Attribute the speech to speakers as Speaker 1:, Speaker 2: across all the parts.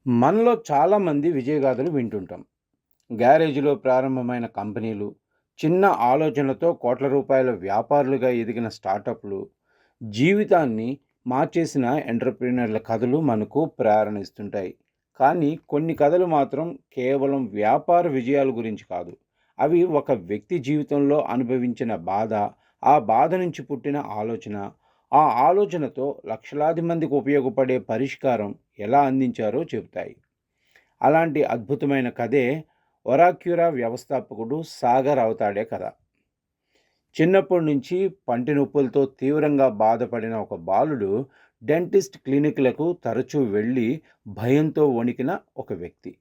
Speaker 1: మనలో చాలామంది విజయగాథలు వింటుంటాం. గ్యారేజ్‌లో ప్రారంభమైన కంపెనీలు, చిన్న ఆలోచనలతో కోట్ల రూపాయల వ్యాపారులుగా ఎదిగిన స్టార్టప్‌లు, జీవితాన్ని మార్చేసిన ఎంటర్‌ప్రెన్యూర్‌ల కథలు మనకు ప్రేరణ ఇస్తుంటాయి. కానీ కొన్ని కథలు మాత్రం కేవలం వ్యాపార విజయాల గురించి కాదు. అవి ఒక వ్యక్తి జీవితంలో అనుభవించిన బాధ, ఆ బాధ నుంచి పుట్టిన ఆలోచన, ఆ ఆలోచనతో లక్షలాది మందికి ఉపయోగపడే పరిష్కారం ఎలా అందించారో చెబుతాయి. అలాంటి అద్భుతమైన కథే ఒరాక్యురా వ్యవస్థాపకుడు సాగర్ అవతాడే కథ. చిన్నప్పటి నుంచి పంటి నొప్పులతో తీవ్రంగా బాధపడిన ఒక బాలుడు డెంటిస్ట్ క్లినిక్లకు తరచూ వెళ్ళి భయంతో వణికిన ఒక వ్యక్తి.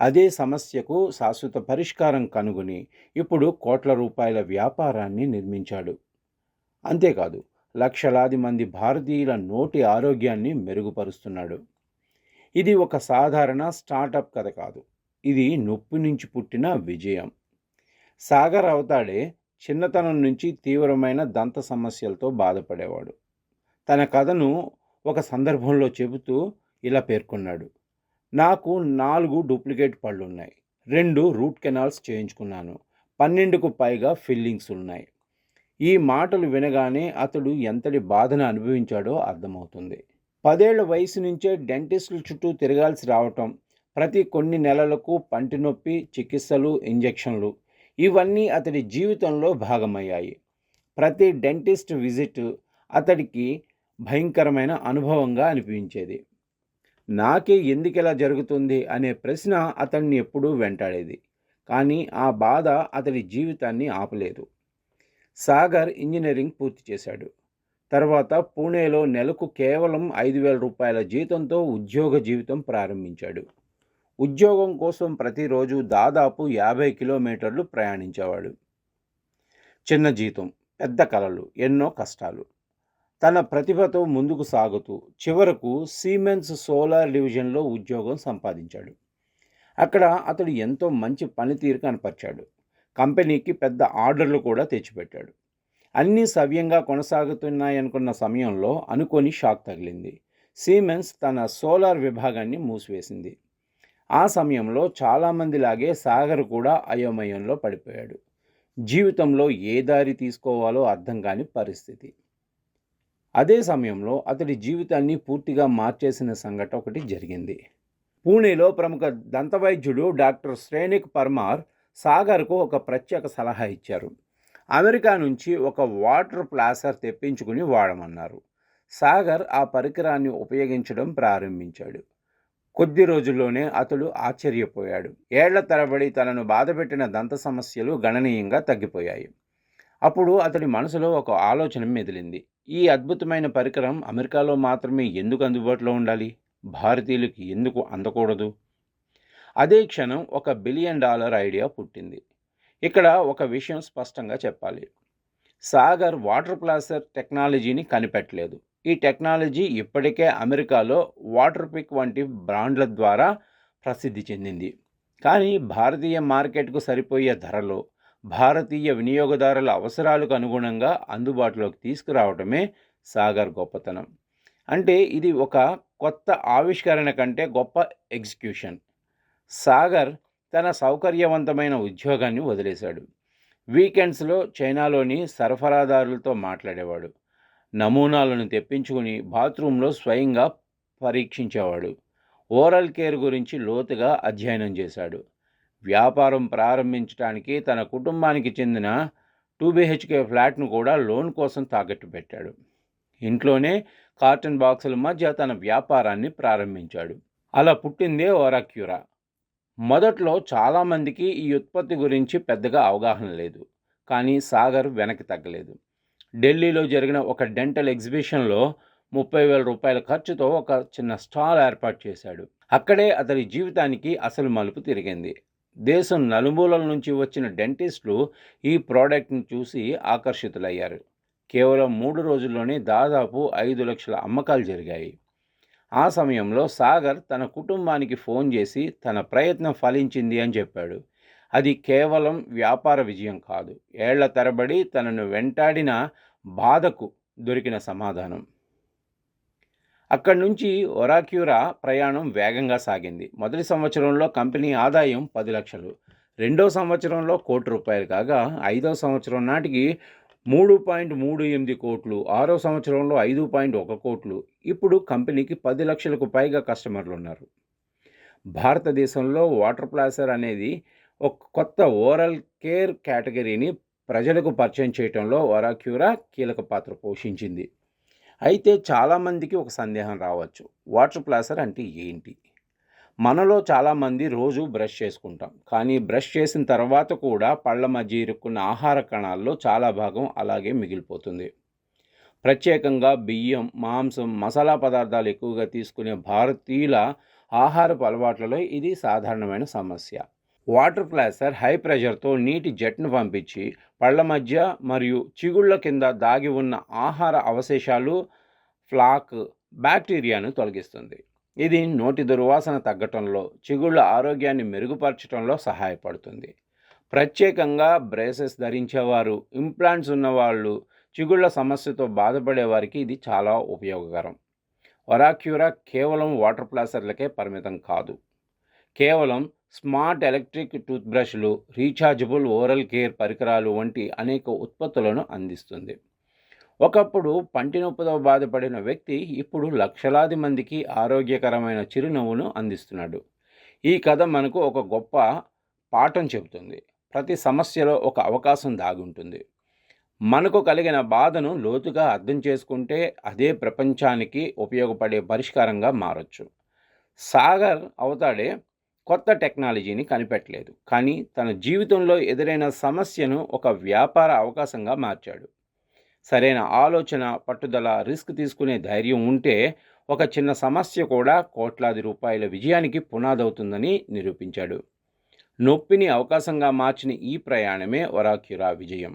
Speaker 1: అదే సమస్యకు శాశ్వత పరిష్కారం కనుగొని ఇప్పుడు కోట్ల రూపాయల వ్యాపారాన్ని నిర్మించాడు. అంతేకాదు, లక్షలాది మంది భారతీయుల నోటి ఆరోగ్యాన్ని మెరుగుపరుస్తున్నాడు. ఇది ఒక సాధారణ స్టార్టప్ కథ కాదు. ఇది నొప్పి నుంచి పుట్టిన విజయం. సాగర్ అవతాడే చిన్నతనం నుంచి తీవ్రమైన దంత సమస్యలతో బాధపడేవాడు. తన కథను ఒక సందర్భంలో చెబుతూ ఇలా పేర్కొన్నాడు: నాకు 4 డూప్లికేట్ పళ్ళున్నాయి. 2 రూట్ కెనాల్స్ చేయించుకున్నాను. 12కు పైగా ఫిల్లింగ్స్ ఉన్నాయి. ఈ మాటలు వినగానే అతడు ఎంతటి బాధను అనుభవించాడో అర్థమవుతుంది. 10 ఏళ్ల వయసు నుంచే డెంటిస్టుల చుట్టూ తిరగాల్సి రావటం, ప్రతి కొన్ని నెలలకు పంటి నొప్పి చికిత్సలు, ఇంజెక్షన్లు, ఇవన్నీ అతడి జీవితంలో భాగమయ్యాయి. ప్రతి డెంటిస్ట్ విజిట్ అతడికి భయంకరమైన అనుభవంగా అనిపించేది. నాకే ఎందుకిలా జరుగుతుంది అనే ప్రశ్న అతన్ని ఎప్పుడూ వెంటాడేది. కానీ ఆ బాధ అతడి జీవితాన్ని ఆపలేదు. సాగర్ ఇంజనీరింగ్ పూర్తి చేశాడు. తర్వాత పూణేలో నెలకు కేవలం 5,000 రూపాయల జీతంతో ఉద్యోగ జీవితం ప్రారంభించాడు. ఉద్యోగం కోసం ప్రతిరోజు దాదాపు 50 కిలోమీటర్లు ప్రయాణించేవాడు. చిన్న జీతం, పెద్ద కలలు, ఎన్నో కష్టాలు. తన ప్రతిభతో ముందుకు సాగుతూ చివరకు సీమెన్స్ సోలార్ డివిజన్లో ఉద్యోగం సంపాదించాడు. అక్కడ అతడు ఎంతో మంచి పనితీరు కనపరిచాడు. కంపెనీకి పెద్ద ఆర్డర్లు కూడా తెచ్చిపెట్టాడు. అన్నీ సవ్యంగా కొనసాగుతున్నాయనుకున్న సమయంలో అనుకోని షాక్ తగిలింది. సీమెన్స్ తన సోలార్ విభాగాన్ని మూసివేసింది. ఆ సమయంలో చాలామందిలాగే సాగర్ కూడా అయోమయంలో పడిపోయాడు. జీవితంలో ఏ దారి తీసుకోవాలో అర్థం కాని పరిస్థితి. అదే సమయంలో అతడి జీవితాన్ని పూర్తిగా మార్చేసిన సంఘటన ఒకటి జరిగింది. పూణేలో ప్రముఖ దంతవైద్యుడు డాక్టర్ శ్రేనిక్ పర్మార్ సాగర్కు ఒక ప్రత్యేక సలహా ఇచ్చారు. అమెరికా నుంచి ఒక వాటర్ ప్లాసర్ తెప్పించుకుని వాడమన్నారు. సాగర్ ఆ పరికరాన్ని ఉపయోగించడం ప్రారంభించాడు. కొద్ది రోజుల్లోనే అతడు ఆశ్చర్యపోయాడు. ఏళ్ల తరబడి తనను బాధపెట్టిన దంత సమస్యలు గణనీయంగా తగ్గిపోయాయి. అప్పుడు అతడి మనసులో ఒక ఆలోచన మెదిలింది. ఈ అద్భుతమైన పరికరం అమెరికాలో మాత్రమే ఎందుకు అందుబాటులో ఉండాలి? భారతీయులకి ఎందుకు అందకూడదు? అదే క్షణం ఒక $1 బిలియన్ ఐడియా పుట్టింది. ఇక్కడ ఒక విషయం స్పష్టంగా చెప్పాలి. సాగర్ వాటర్ ప్లాసర్ టెక్నాలజీని కనిపెట్టలేదు. ఈ టెక్నాలజీ ఇప్పటికే అమెరికాలో వాటర్ పిక్ వంటి బ్రాండ్ల ద్వారా ప్రసిద్ధి చెందింది. కానీ భారతీయ మార్కెట్కు సరిపోయే ధరలో భారతీయ వినియోగదారుల అవసరాలకు అనుగుణంగా అందుబాటులోకి తీసుకురావటమే సాగర్ గొప్పతనం. అంటే ఇది ఒక కొత్త ఆవిష్కరణ కంటే గొప్ప ఎగ్జిక్యూషన్. సాగర్ తన సౌకర్యవంతమైన ఉద్యోగాన్ని వదిలేశాడు. వీకెండ్స్లో చైనాలోని సరఫరాదారులతో మాట్లాడేవాడు. నమూనాలను తెప్పించుకుని బాత్రూంలో స్వయంగా పరీక్షించేవాడు. ఓరల్ కేర్ గురించి లోతుగా అధ్యయనం చేశాడు. వ్యాపారం ప్రారంభించడానికి తన కుటుంబానికి చెందిన 2 BHK ఫ్లాట్ను కూడా లోన్ కోసం తాకట్టు పెట్టాడు. ఇంట్లోనే కార్టన్ బాక్సుల మధ్య తన వ్యాపారాన్ని ప్రారంభించాడు. అలా పుట్టిందే ఒరాక్యురా. మొదట్లో చాలామందికి ఈ ఉత్పత్తి గురించి పెద్దగా అవగాహన లేదు. కానీ సాగర్ వెనక్కి తగ్గలేదు. ఢిల్లీలో జరిగిన ఒక డెంటల్ ఎగ్జిబిషన్లో 30,000 రూపాయల ఖర్చుతో ఒక చిన్న స్టాల్ ఏర్పాటు చేశాడు. అక్కడే అతని జీవితానికి అసలు మలుపు తిరిగింది. దేశం నలుమూలల నుంచి వచ్చిన డెంటిస్టులు ఈ ప్రోడక్ట్ని చూసి ఆకర్షితులయ్యారు. కేవలం 3 రోజుల్లోనే దాదాపు 5 లక్షల అమ్మకాలు జరిగాయి. ఆ సమయంలో సాగర్ తన కుటుంబానికి ఫోన్ చేసి తన ప్రయత్నం ఫలించింది అని చెప్పాడు. అది కేవలం వ్యాపార విజయం కాదు, ఏళ్ల తరబడి తనను వెంటాడిన బాధకు దొరికిన సమాధానం. అక్కడి నుంచి ఒరాక్యూరా ప్రయాణం వేగంగా సాగింది. మొదటి సంవత్సరంలో కంపెనీ ఆదాయం 10,00,000, రెండో సంవత్సరంలో ₹1,00,00,000 కాగా, ఐదవ సంవత్సరం నాటికి 3.38 కోట్లు, ఆరో సంవత్సరంలో 5.1 కోట్లు. ఇప్పుడు కంపెనీకి 10,00,000కు పైగా కస్టమర్లున్నారు. భారతదేశంలో వాటర్ ప్లాసర్ అనేది ఒక కొత్త ఓరల్ కేర్ కేటగిరీని ప్రజలకు పరిచయం చేయడంలో ఒరాక్యూరా కీలక పాత్ర పోషించింది. అయితే చాలామందికి ఒక సందేహం రావచ్చు, వాటర్ ప్లాసర్ అంటే ఏంటి? మనలో చాలామంది రోజు బ్రష్ చేసుకుంటాం, కానీ బ్రష్ చేసిన తర్వాత కూడా పళ్ళ మధ్య ఇరుక్కున్న ఆహార కణాల్లో చాలా భాగం అలాగే మిగిలిపోతుంది. ప్రత్యేకంగా బియ్యం, మాంసం, మసాలా పదార్థాలు ఎక్కువగా తీసుకునే భారతీయుల ఆహారపు అలవాట్లలో ఇది సాధారణమైన సమస్య. వాటర్ ప్లాసర్ హై ప్రెషర్తో నీటి జెట్ను పంపించి పళ్ళ మధ్య మరియు చిగుళ్ళ కింద దాగి ఉన్న ఆహార అవశేషాలు, ఫ్లాక్, బ్యాక్టీరియాను తొలగిస్తుంది. ఇది నోటి దుర్వాసన తగ్గటంలో, చిగుళ్ళ ఆరోగ్యాన్ని మెరుగుపరచడంలో సహాయపడుతుంది. ప్రత్యేకంగా బ్రేసెస్ ధరించేవారు, ఇంప్లాంట్స్ ఉన్నవాళ్ళు, చిగుళ్ళ సమస్యతో బాధపడే వారికి ఇది చాలా ఉపయోగకరం. ఒరాక్యూరా కేవలం వాటర్ ప్లాసర్లకే పరిమితం కాదు. కేవలం స్మార్ట్ ఎలక్ట్రిక్ టూత్బ్రష్లు, రీఛార్జబుల్ ఓరల్ కేర్ పరికరాలు వంటి అనేక ఉత్పత్తులను అందిస్తుంది. ఒకప్పుడు పంటి నొప్పితో బాధపడిన వ్యక్తి ఇప్పుడు లక్షలాది మందికి ఆరోగ్యకరమైన చిరునవ్వును అందిస్తున్నాడు. ఈ కథ మనకు ఒక గొప్ప పాఠం చెబుతుంది. ప్రతి సమస్యలో ఒక అవకాశం దాగుంటుంది. మనకు కలిగిన బాధను లోతుగా అర్థం చేసుకుంటే అదే ప్రపంచానికి ఉపయోగపడే పరిష్కారంగా మారచ్చు. సాగర్ అవతాడే కొత్త టెక్నాలజీని కనిపెట్టలేదు, కానీ తన జీవితంలో ఎదురైన సమస్యను ఒక వ్యాపార అవకాశంగా మార్చాడు. సరైన ఆలోచన, పట్టుదల, రిస్క్ తీసుకునే ధైర్యం ఉంటే ఒక చిన్న సమస్య కూడా కోట్లాది రూపాయల విజయానికి పునాదవుతుందని నిరూపించాడు. నొప్పిని అవకాశంగా మార్చిన ఈ ప్రయాణమే ఒరాక్యూరా విజయం.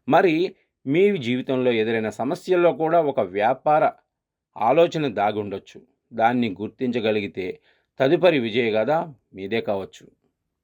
Speaker 1: మరి మీ జీవితంలో ఎదురైన సమస్యల్లో కూడా ఒక వ్యాపార ఆలోచన దాగి ఉండొచ్చు. దాన్ని గుర్తించగలిగితే తదుపరి విజయగాథ మీదే కావచ్చు.